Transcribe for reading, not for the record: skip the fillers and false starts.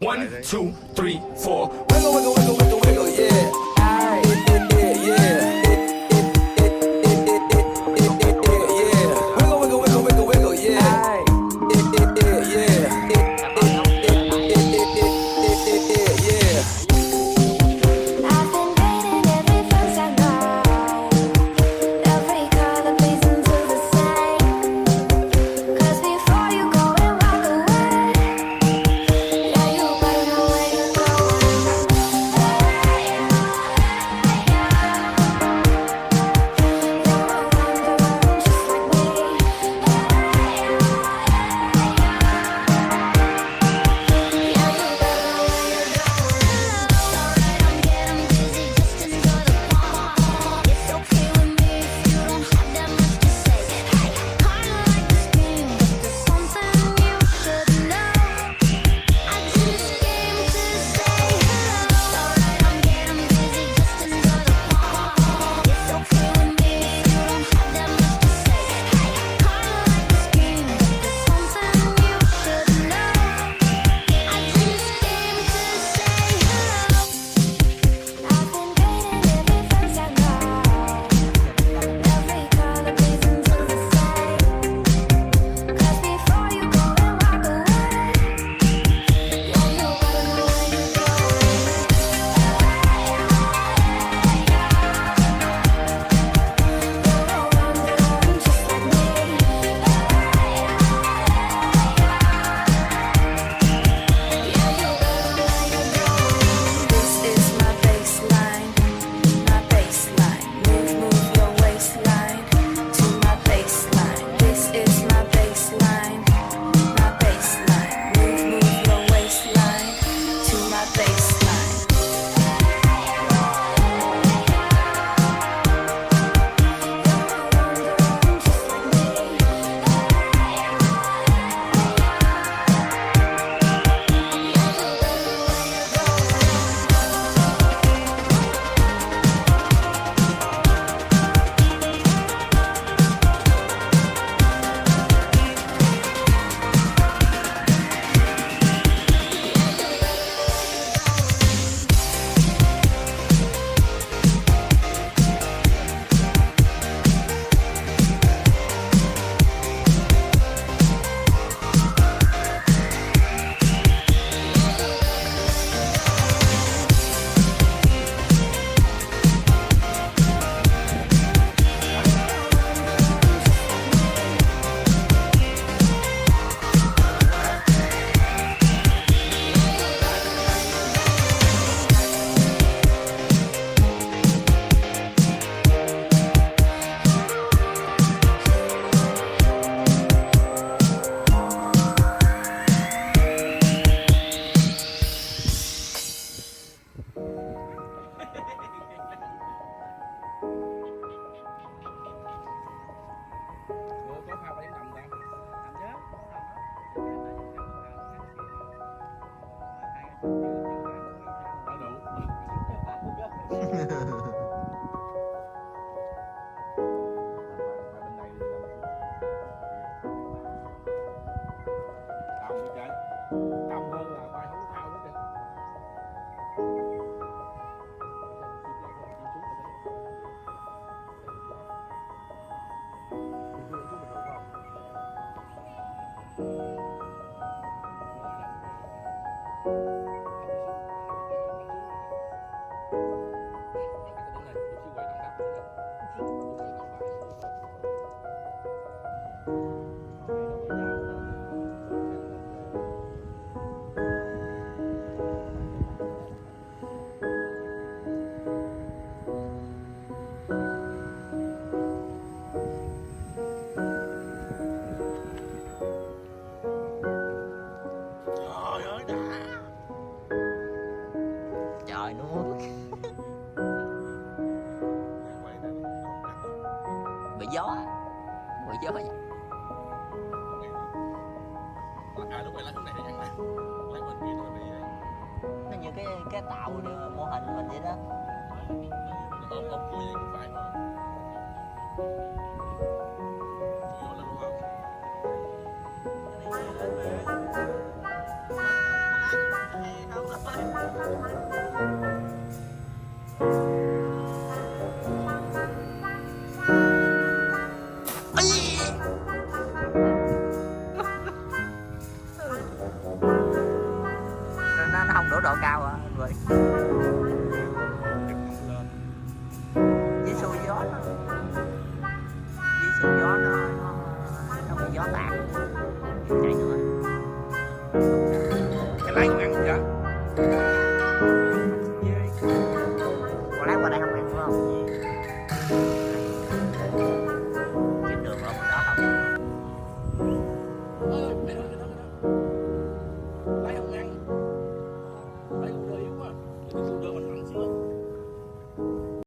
One, two, three, four. Wiggle, wiggle, wiggle, wiggle, wiggle, yeah. Aye, yeah, yeah. Wiggle, wiggle, wiggle, wiggle, wiggle, yeah. Aye, yeah. I've been painting every face I know, every color pleasing to the same. 'Cause before you go and walk away, yeah, you better know where you're going. You're the one just like me. Yeah, you better know where you're going. Alright, I'm getting busy, just enjoy the fun. It's okay with me if you don't have that much to say. Hey, kinda like this game, but there's something you should know. I just came to say hello. Alright, I'm getting busy, just enjoy the fun. It's okay with me if you don't have that much to say. Hey, kinda like this game, but there's something you should know. I just came to say hello. I've been painting every face I know, every color pleasing to the same. 'Cause before you go and walk away, yeah, you better know where you're going. You're the one just like me. Yeah, you better know where you're going. This is my baseline, my baseline. Move your waistline to my baseline. This is my baseline, my baseline. Move your waistline to my baseline. Just like me. Có phao để nằm ta. Đã đủ. Cầm đi chơi. Cầm hơn là tay không có thao nữa kìa. Trời nước bị gió vậy. Lúc này lấy xuống này để ăn nè. Lấy bên kia nó bị Nó như cái tàu mô hình mình vậy đó. ôm cua vậy cũng phải mà. Gió lên đúng không? Nó không đổ độ cao hả anh Vy?